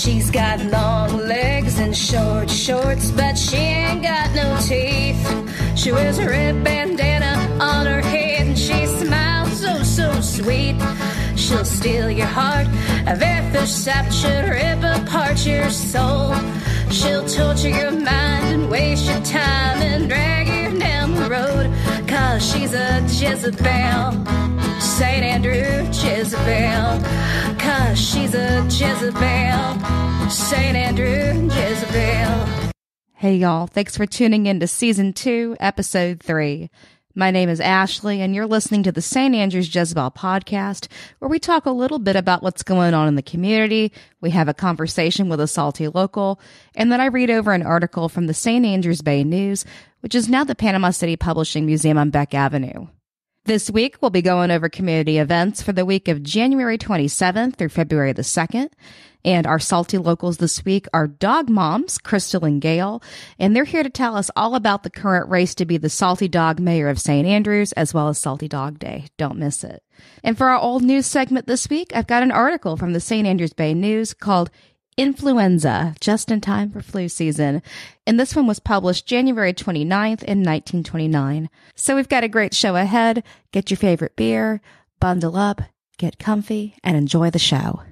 She's got long legs and short shorts, but she ain't got no teeth. She wears a red bandana on her head and she smiles so sweet. She'll steal your heart, a very first sight should rip apart your soul. She'll torture your mind and waste your time and drag you down the road. 'Cause she's a Jezebel, St. Andrew Jezebel. 'Cause she's a Jezebel, St. Andrew Jezebel. Hey y'all, thanks for tuning in to Season 2, Episode 3. My name is Ashley, and you're listening to the St. Andrews Jezebel podcast, where we talk a little bit about what's going on in the community, we have a conversation with a salty local, and then I read over an article from the St. Andrews Bay News, which is now the Panama City Publishing Museum on Beck Avenue. This week, we'll be going over community events for the week of January 27th through February the 2nd. And our salty locals this week are dog moms, Crystal and Gail, and they're here to tell us all about the current race to be the Salty Dog Mayor of St. Andrews, as well as Salty Dog Day. Don't miss it. And for our old news segment this week, I've got an article from the St. Andrews Bay News called Influenza, just in time for flu season. And this one was published January 29th in 1929. So we've got a great show ahead. Get your favorite beer, bundle up, get comfy, and enjoy the show.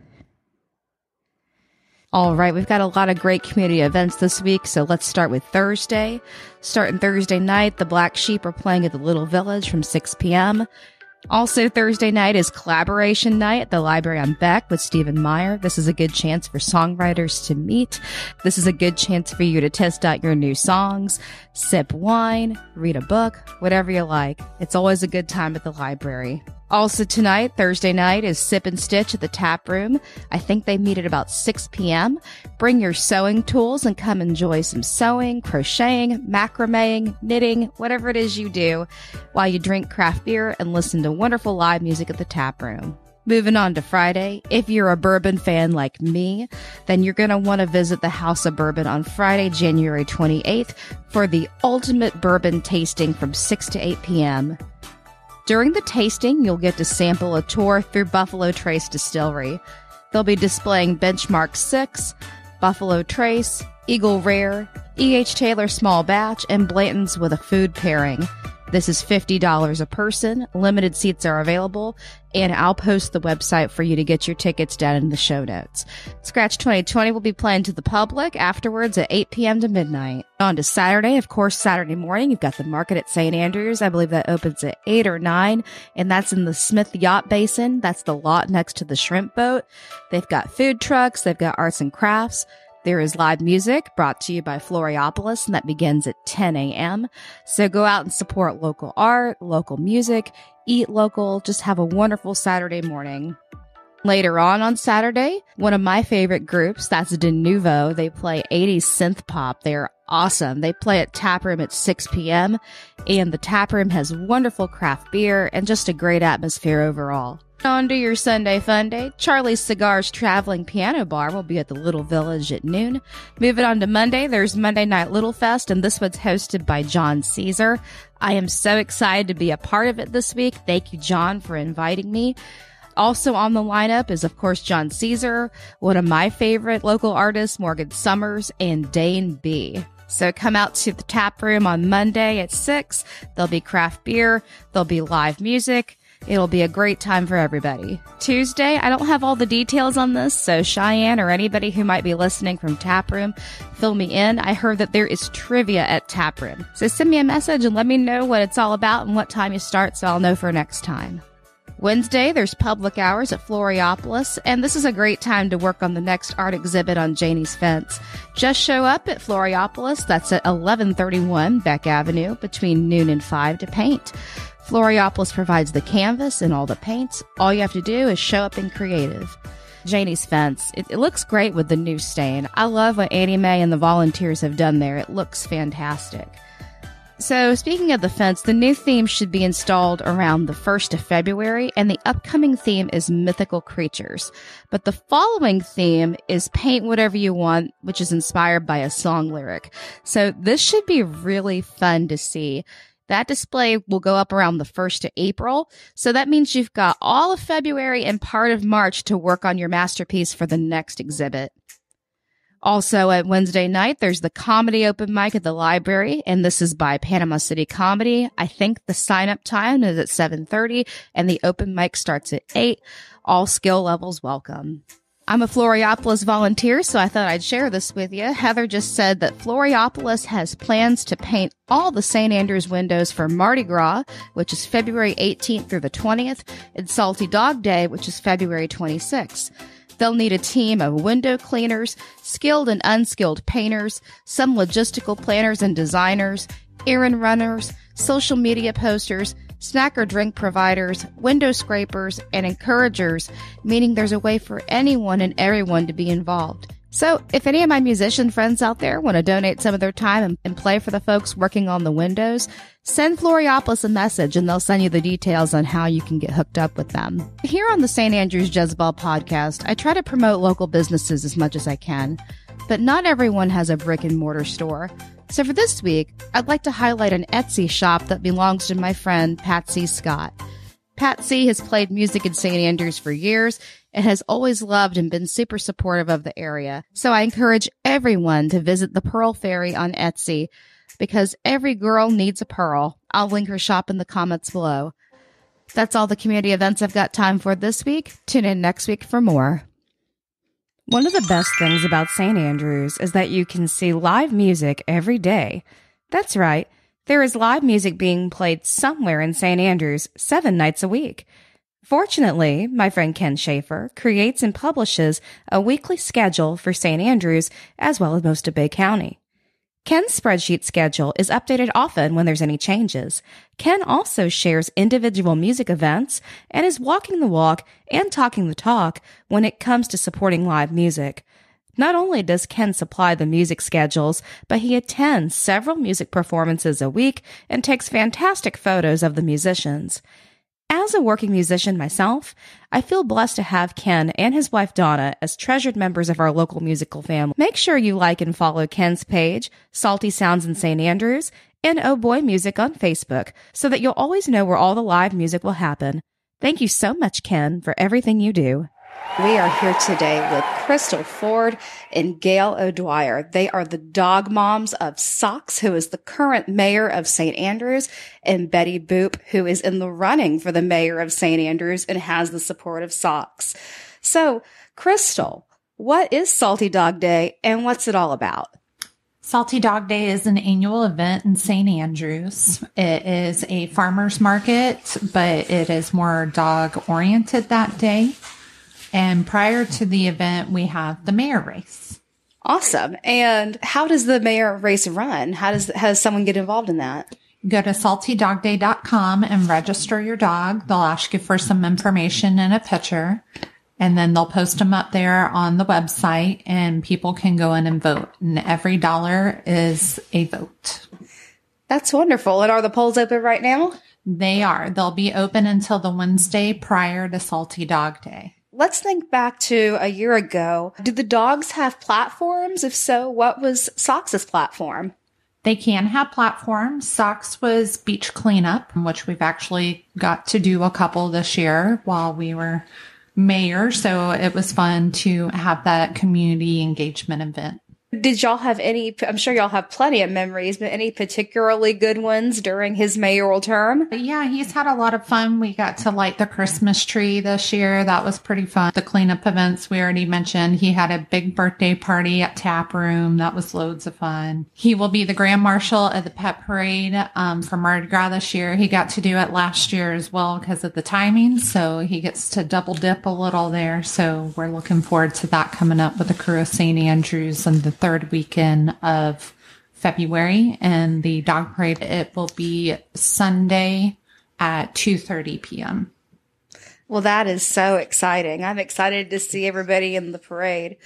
All right, we've got a lot of great community events this week, so let's start with Thursday. Starting Thursday night, the Black Sheep are playing at the Little Village from 6 p.m. Also, Thursday night is Collaboration Night at the Library on Beck with Stephen Meyer. This is a good chance for songwriters to meet. This is a good chance for you to test out your new songs, sip wine, read a book, whatever you like. It's always a good time at the library. Also tonight, Thursday night, is Sip and Stitch at the Taproom. I think they meet at about 6 p.m. Bring your sewing tools and come enjoy some sewing, crocheting, macrameing, knitting, whatever it is you do, while you drink craft beer and listen to wonderful live music at the Taproom. Moving on to Friday, if you're a bourbon fan like me, then you're going to want to visit the House of Bourbon on Friday, January 28th for the ultimate bourbon tasting from 6 to 8 p.m. During the tasting, you'll get to sample a tour through Buffalo Trace Distillery. They'll be displaying Benchmark 6, Buffalo Trace, Eagle Rare, E.H. Taylor Small Batch, and Blanton's with a food pairing. This is $50 a person. Limited seats are available, and I'll post the website for you to get your tickets down in the show notes. Scratch 2020 will be playing to the public afterwards at 8 p.m. to midnight. On to Saturday, of course, Saturday morning, you've got the market at St. Andrews. I believe that opens at 8 or 9, and that's in the Smith Yacht Basin. That's the lot next to the shrimp boat. They've got food trucks. They've got arts and crafts. There is live music brought to you by Floriopolis, and that begins at 10 a.m. So go out and support local art, local music, eat local, just have a wonderful Saturday morning. Later on Saturday, one of my favorite groups, that's De Nouveau. They play 80s synth pop. They're awesome. They play at Taproom at 6 p.m., and the Taproom has wonderful craft beer and just a great atmosphere overall. On to your Sunday fun day. Charlie's Cigars Traveling Piano Bar will be at the Little Village at noon. Moving on to Monday, there's Monday Night Little Fest, and this one's hosted by John Caesar. I am so excited to be a part of it this week. Thank you, John, for inviting me. Also on the lineup is, of course, John Caesar, one of my favorite local artists, Morgan Summers, and Dane B. So come out to the Taproom on Monday at 6. There'll be craft beer. There'll be live music. It'll be a great time for everybody. Tuesday, I don't have all the details on this, so Cheyenne or anybody who might be listening from Taproom, fill me in. I heard that there is trivia at Taproom. So send me a message and let me know what it's all about and what time you start so I'll know for next time. Wednesday, there's public hours at Floriopolis, and this is a great time to work on the next art exhibit on Janie's Fence. Just show up at Floriopolis, that's at 1131 Beck Avenue, between noon and 5 to paint. Floriopolis provides the canvas and all the paints. All you have to do is show up in creative. Janie's Fence, it looks great with the new stain. I love what Annie Mae and the volunteers have done there. It looks fantastic. So speaking of the fence, the new theme should be installed around the 1st of February, and the upcoming theme is mythical creatures. But the following theme is paint whatever you want, which is inspired by a song lyric. So this should be really fun to see. That display will go up around the 1st of April. So that means you've got all of February and part of March to work on your masterpiece for the next exhibit. Also at Wednesday night, there's the comedy open mic at the library, and this is by Panama City Comedy. I think the sign-up time is at 7:30, and the open mic starts at 8. All skill levels welcome. I'm a Floriopolis volunteer, so I thought I'd share this with you. Heather just said that Floriopolis has plans to paint all the St. Andrews windows for Mardi Gras, which is February 18th through the 20th, and Salty Dog Day, which is February 26th. They'll need a team of window cleaners, skilled and unskilled painters, some logistical planners and designers, errand runners, social media posters, snack or drink providers, window scrapers, and encouragers, meaning there's a way for anyone and everyone to be involved. So if any of my musician friends out there want to donate some of their time and play for the folks working on the windows, send Floriopolis a message and they'll send you the details on how you can get hooked up with them. Here on the St. Andrews Jezebel podcast, I try to promote local businesses as much as I can, but not everyone has a brick and mortar store. So for this week, I'd like to highlight an Etsy shop that belongs to my friend Patsy Scott. Patsy has played music in St. Andrews for years and has always loved and been super supportive of the area. So I encourage everyone to visit the Pearl Fairy on Etsy because every girl needs a pearl. I'll link her shop in the comments below. That's all the community events I've got time for this week. Tune in next week for more. One of the best things about St. Andrews is that you can see live music every day. That's right. There is live music being played somewhere in St. Andrews 7 nights a week. Fortunately, my friend Ken Schaefer creates and publishes a weekly schedule for St. Andrews as well as most of Bay County. Ken's spreadsheet schedule is updated often when there's any changes. Ken also shares individual music events and is walking the walk and talking the talk when it comes to supporting live music. Not only does Ken supply the music schedules, but he attends several music performances a week and takes fantastic photos of the musicians. As a working musician myself, I feel blessed to have Ken and his wife Donna as treasured members of our local musical family. Make sure you like and follow Ken's page, Salty Sounds in St. Andrews, and Oh Boy Music on Facebook, so that you'll always know where all the live music will happen. Thank you so much, Ken, for everything you do. We are here today with Crystal Ford and Gail O'Dwyer. They are the dog moms of Socks, who is the current mayor of St. Andrews, and Betty Boop, who is in the running for the mayor of St. Andrews and has the support of Socks. So, Crystal, what is Salty Dog Day and what's it all about? Salty Dog Day is an annual event in St. Andrews. It is a farmer's market, but it is more dog-oriented that day. And prior to the event, we have the mayor race. Awesome. And how does the mayor race run? How does someone get involved in that? Go to saltydogday.com and register your dog. They'll ask you for some information and a picture, and then they'll post them up there on the website, and people can go in and vote. And every dollar is a vote. That's wonderful. And are the polls open right now? They are. They'll be open until the Wednesday prior to Salty Dog Day. Let's think back to a year ago. Did the dogs have platforms? If so, what was Socks' platform? They can have platforms. Socks was beach cleanup, which we've actually got to do a couple this year while we were mayor. So it was fun to have that community engagement event. Did y'all have any, I'm sure y'all have plenty of memories, but any particularly good ones during his mayoral term? Yeah, he's had a lot of fun. We got to light the Christmas tree this year. That was pretty fun. The cleanup events we already mentioned. He had a big birthday party at Taproom. That was loads of fun. He will be the Grand Marshal at the Pet Parade for Mardi Gras this year. He got to do it last year as well because of the timing. So he gets to double dip a little there. So we're looking forward to that coming up with the crew of St. Andrews and the third weekend of February, and the dog parade, it will be Sunday at 2:30 p.m. Well, that is so exciting. I'm excited to see everybody in the parade.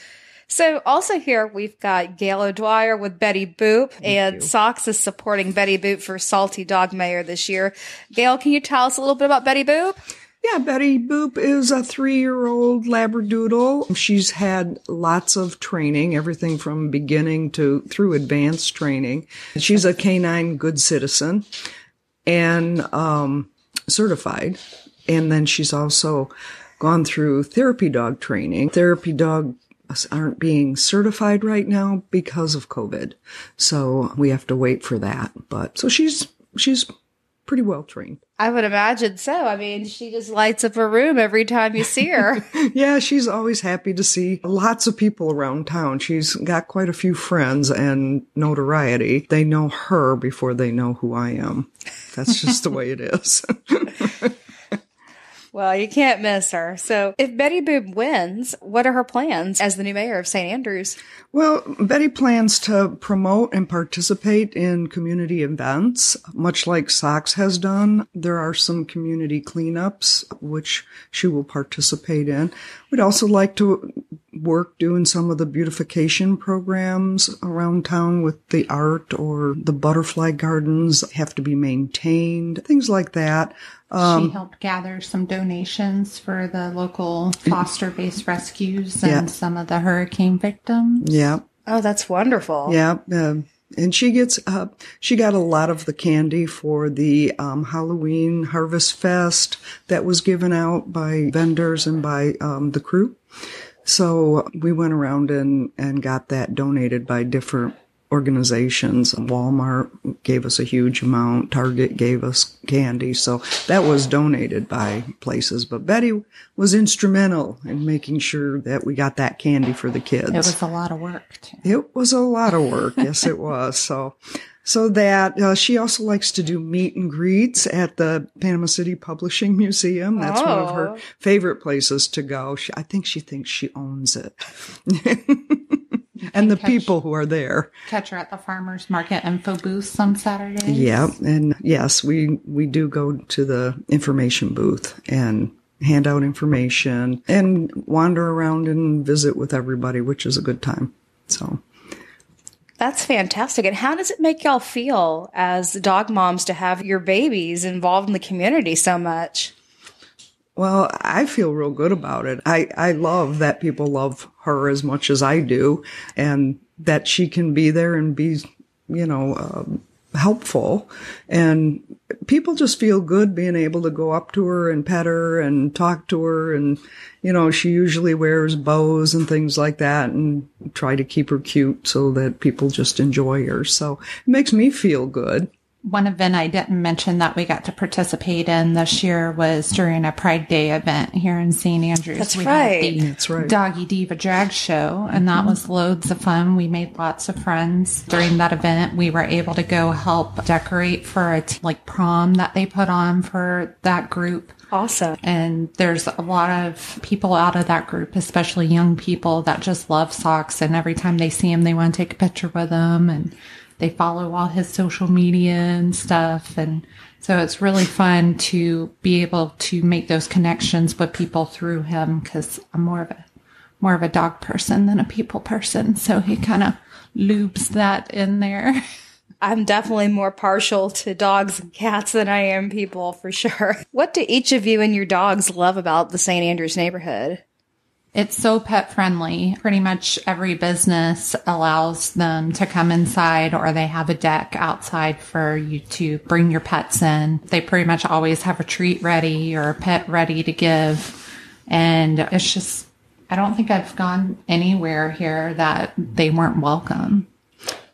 So also here we've got Gail O'Dwyer with Betty Boop, and Socks is supporting Betty Boop for Salty Dog Mayor this year. Gail, can you tell us a little bit about Betty Boop? Yeah, Betty Boop is a 3-year-old Labradoodle. She's had lots of training, everything from beginning to through advanced training. She's a canine good citizen and certified. And then she's also gone through therapy dog training. Therapy dog aren't being certified right now because of COVID. So we have to wait for that. But so she's pretty well trained. I would imagine so. I mean, she just lights up a room every time you see her. Yeah, she's always happy to see lots of people around town. She's got quite a few friends and notoriety. They know her before they know who I am. That's just the way it is. Well, you can't miss her. So if Betty Boop wins, what are her plans as the new mayor of St. Andrews? Well, Betty plans to promote and participate in community events, much like Sox has done. There are some community cleanups, which she will participate in. We'd also like to work doing some of the beautification programs around town with the art, or the butterfly gardens have to be maintained, things like that. She helped gather some donations for the local foster-based rescues and some of the hurricane victims. Yeah. Oh, that's wonderful. Yeah. And she got a lot of the candy for the Halloween Harvest Fest that was given out by vendors and by the crew. So we went around and got that donated by different organizations. Walmart gave us a huge amount. Target gave us candy. So that was donated by places. But Betty was instrumental in making sure that we got that candy for the kids. It was a lot of work, too. It was a lot of work. Yes, it was. So that she also likes to do meet and greets at the Panama City Publishing Museum. That's one of her favorite places to go. I think she thinks she owns it. And the people who are there. Catch her at the farmers market info booths on Saturdays. Yeah. And yes, we do go to the information booth and hand out information and wander around and visit with everybody, which is a good time. So that's fantastic. And how does it make y'all feel as dog moms to have your babies involved in the community so much? Well, I feel real good about it. I love that people love her as much as I do, and that she can be there and be, helpful. And people just feel good being able to go up to her and pet her and talk to her. And, she usually wears bows and things like that and try to keep her cute so that people just enjoy her. So it makes me feel good. One event I didn't mention that we got to participate in this year was during a Pride Day event here in St. Andrews. That's right. That's right. Doggy Diva Drag Show, and that was loads of fun. We made lots of friends during that event. We were able to go help decorate for a prom that they put on for that group. Awesome. And there's a lot of people out of that group, especially young people, that just love Socks, and every time they see him, they want to take a picture with him, and they follow all his social media and stuff. And so it's really fun to be able to make those connections with people through him, because I'm more of a dog person than a people person. So he kind of loops that in there. I'm definitely more partial to dogs and cats than I am people, for sure. What do each of you and your dogs love about the St. Andrews neighborhood? It's so pet friendly. Pretty much every business allows them to come inside, or they have a deck outside for you to bring your pets in. They pretty much always have a treat ready or a pet ready to give. And it's just, I don't think I've gone anywhere here that they weren't welcome.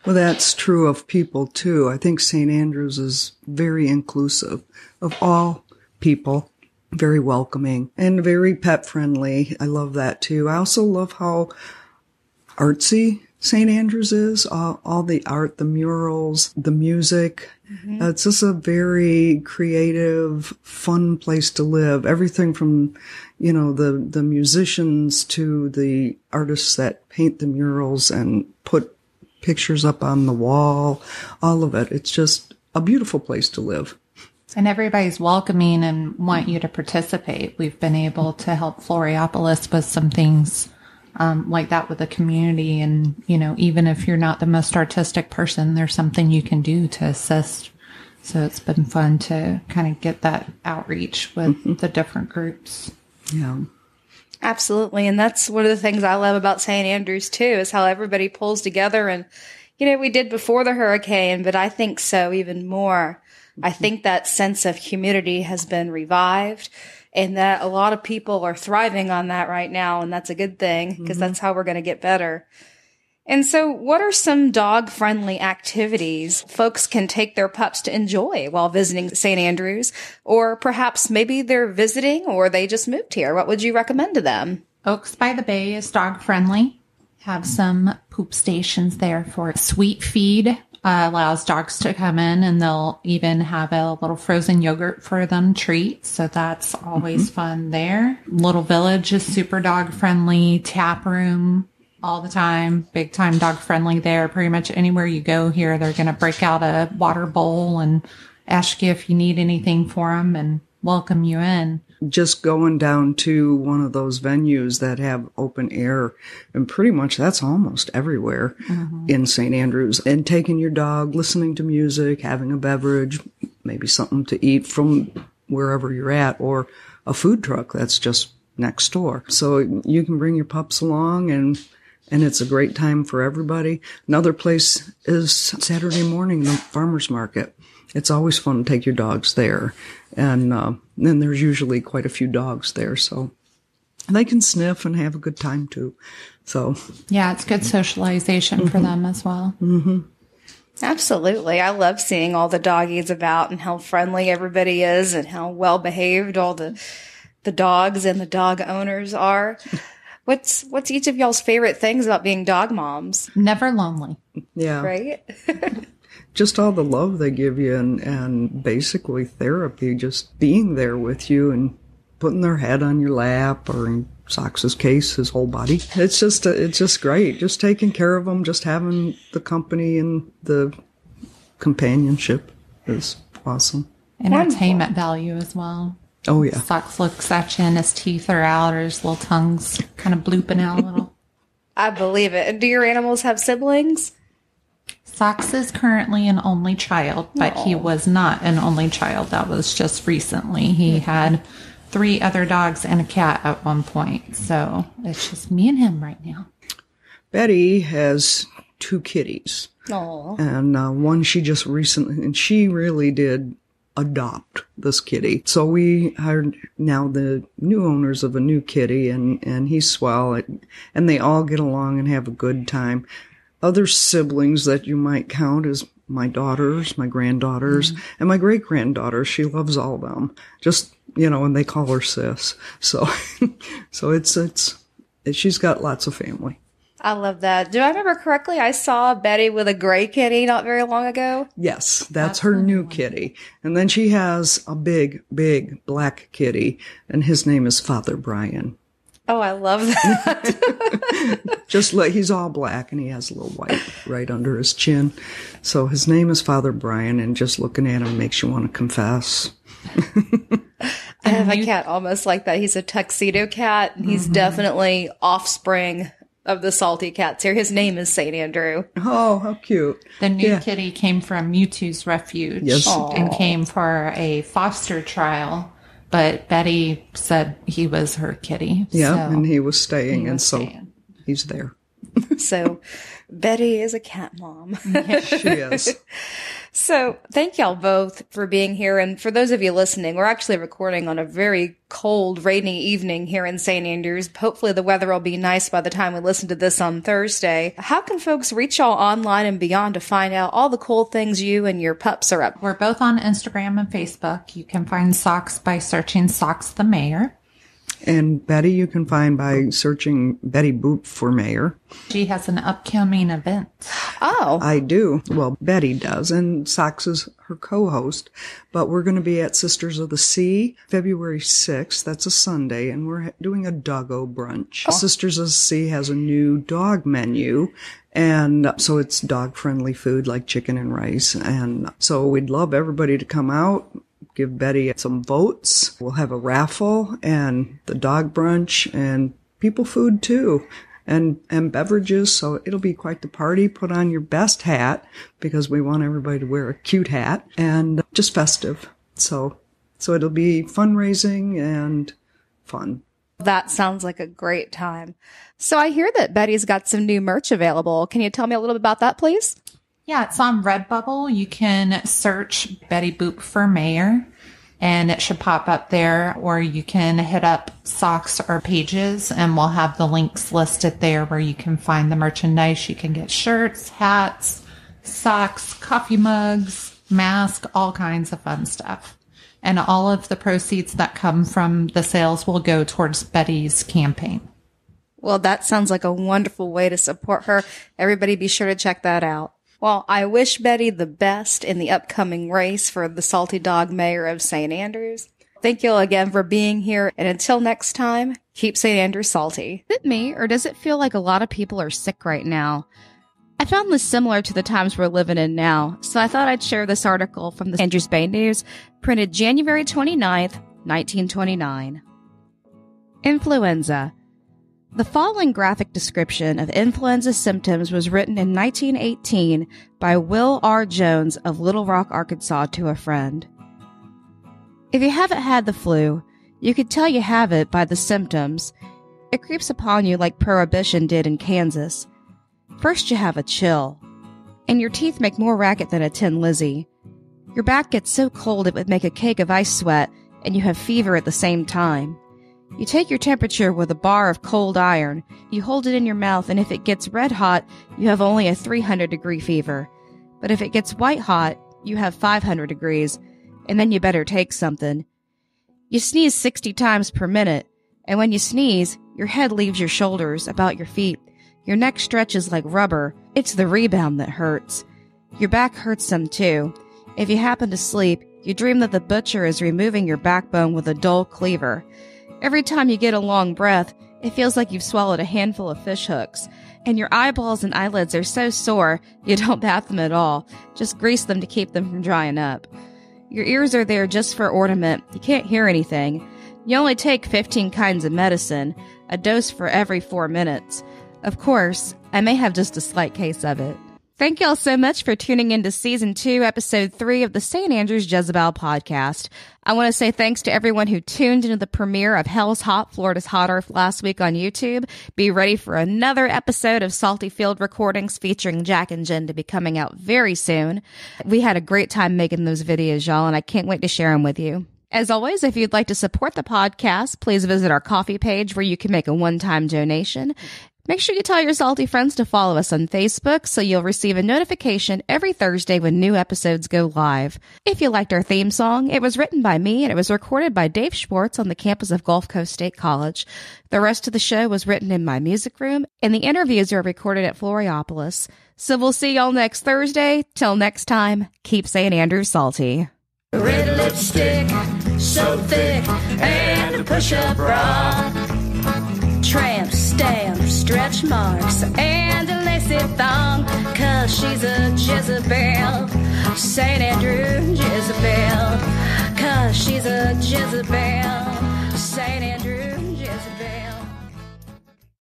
Well, that's true of people too. I think St. Andrews is very inclusive of all people. Very welcoming and very pet friendly. I love that too. I also love how artsy St. Andrews is. All the art, the murals, the music. Mm-hmm. It's just a very creative, fun place to live. Everything from, the musicians to the artists that paint the murals and put pictures up on the wall. All of it. It's just a beautiful place to live. And everybody's welcoming and want you to participate. We've been able to help Floriopolis with some things like that with the community. And, even if you're not the most artistic person, there's something you can do to assist. So it's been fun to kind of get that outreach with the different groups. Yeah. Absolutely. And that's one of the things I love about St. Andrews, too, is how everybody pulls together. And, we did before the hurricane, but I think so even more. I think that sense of community has been revived. and that a lot of people are thriving on that right now. And that's a good thing because that's how we're going to get better. And so what are some dog-friendly activities folks can take their pups to enjoy while visiting St. Andrews? Or perhaps maybe they're visiting or they just moved here. What would you recommend to them? Oaks by the Bay is dog-friendly. Have some poop stations there for sweet feed. Allows dogs to come in, and they'll even have a little frozen yogurt for them treat. So that's always fun there. Little Village is super dog-friendly. Taproom all the time, big time dog friendly there. Pretty much anywhere you go here, they're going to break out a water bowl and ask you if you need anything for them and welcome you in. Just going down to one of those venues that have open air, and pretty much that's almost everywhere in St. Andrews, and taking your dog, listening to music, having a beverage, maybe something to eat from wherever you're at, or a food truck that's just next door. So you can bring your pups along, and it's a great time for everybody. Another place is Saturday morning, the farmer's market. It's always fun to take your dogs there. And then there's usually quite a few dogs there, so they can sniff and have a good time too. So yeah, it's good socialization for them as well. Absolutely. I love seeing all the doggies about and how friendly everybody is and how well behaved all the dogs and the dog owners are. What's each of y'all's favorite things about being dog moms? Never lonely. Yeah. Right? Just all the love they give you, and basically therapy, just being there with you and putting their head on your lap, or in Sox's case, his whole body. It's just great. Just taking care of them, just having the company and the companionship is awesome. Entertainment value as well. Oh, yeah. Sox looks at you and his teeth are out, or his little tongue's kind of blooping out a little. I believe it. And do your animals have siblings? Sox is currently an only child, but he was not an only child. That was just recently. He had 3 other dogs and a cat at one point. So it's just me and him right now. Betty has 2 kitties. Aww. And one she just recently, and she really did adopt this kitty. So we are now the new owners of a new kitty, and he's swell, and they all get along and have a good time. Other siblings that you might count is my daughters, my granddaughters, and my great-granddaughter. She loves all of them. Just, and they call her sis. So, she's got lots of family. I love that. Do I remember correctly? I saw Betty with a gray kitty not very long ago. Yes, that's her new kitty. And then she has a big, big black kitty, and his name is Father Brian. Oh, I love that. Just like he's all black and he has a little white right under his chin. So his name is Father Brian, and just looking at him makes you want to confess. I have a cat almost like that. He's a tuxedo cat, and he's definitely offspring of the salty cats here. His name is St. Andrew. Oh, how cute. The new kitty came from Mewtwo's Refuge and came for a foster trial. But Betty said he was her kitty. Yeah, and he was staying, he's there. So Betty is a cat mom. She is. So thank y'all both for being here. And for those of you listening, we're actually recording on a very cold, rainy evening here in St. Andrews. Hopefully the weather will be nice by the time we listen to this on Thursday. How can folks reach y'all online and beyond to find out all the cool things you and your pups are up? We're both on Instagram and Facebook. You can find Sox by searching Sox the Mayor. And Betty you can find by searching Betty Boop for mayor. She has an upcoming event. Oh. I do. Well, Betty does, and Sox is her co-host. But we're going to be at Sisters of the Sea, February 6th. That's a Sunday, and we're doing a doggo brunch. Oh. Sisters of the Sea has a new dog menu, and so it's dog-friendly food like chicken and rice. And so we'd love everybody to come out. Give Betty some votes. We'll have a raffle and the dog brunch and people food too, and beverages. So it'll be quite the party. Put on your best hat because we want everybody to wear a cute hat, and just festive. So it'll be fundraising and fun. That sounds like a great time. So I hear that Betty's got some new merch available. Can you tell me a little bit about that, please? Yeah, it's on Redbubble. You can search Betty Boop for Mayor, and it should pop up there, or you can hit up Socks or Pages and we'll have the links listed there where you can find the merchandise. You can get shirts, hats, socks, coffee mugs, masks, all kinds of fun stuff. And all of the proceeds that come from the sales will go towards Betty's campaign. Well, that sounds like a wonderful way to support her. Everybody be sure to check that out. Well, I wish Betty the best in the upcoming race for the Salty Dog Mayor of St. Andrews. Thank you all again for being here, and until next time, keep St. Andrews salty. Is it me, or does it feel like a lot of people are sick right now? I found this similar to the times we're living in now, so I thought I'd share this article from the Andrews Bay News, printed January 29th, 1929. Influenza. The following graphic description of influenza symptoms was written in 1918 by Will R. Jones of Little Rock, Arkansas, to a friend. If you haven't had the flu, you could tell you have it by the symptoms. It creeps upon you like Prohibition did in Kansas. First you have a chill, and your teeth make more racket than a Tin Lizzie. Your back gets so cold it would make a cake of ice sweat, and you have fever at the same time. You take your temperature with a bar of cold iron, you hold it in your mouth, and if it gets red hot, you have only a 300-degree fever. But if it gets white hot, you have 500 degrees, and then you better take something. You sneeze 60 times per minute, and when you sneeze, your head leaves your shoulders, about your feet. Your neck stretches like rubber. It's the rebound that hurts. Your back hurts some too. If you happen to sleep, you dream that the butcher is removing your backbone with a dull cleaver. Every time you get a long breath, it feels like you've swallowed a handful of fish hooks, and your eyeballs and eyelids are so sore you don't bath them at all, just grease them to keep them from drying up. Your ears are there just for ornament. You can't hear anything. You only take 15 kinds of medicine, a dose for every 4 minutes. Of course, I may have just a slight case of it. Thank y'all so much for tuning into Season 2, Episode 3 of the St. Andrews Jezebel podcast. I want to say thanks to everyone who tuned into the premiere of Hell's Hot, Florida's Hotter last week on YouTube. Be ready for another episode of Salty Field recordings featuring Jack and Jen to be coming out very soon. We had a great time making those videos, y'all, and I can't wait to share them with you. As always, if you'd like to support the podcast, please visit our Ko-fi page where you can make a one-time donation. Make sure you tell your salty friends to follow us on Facebook so you'll receive a notification every Thursday when new episodes go live. If you liked our theme song, it was written by me and it was recorded by Dave Schwartz on the campus of Gulf Coast State College. The rest of the show was written in my music room, and the interviews are recorded at Floriopolis. So we'll see y'all next Thursday. Till next time, keep St. Andrews salty. Red lipstick, so thick, and a push-up bra. Tramp stamp, stretch marks, and a lacy thong, 'cause she's a Jezebel, St. Andrew Jezebel, 'cause she's a Jezebel.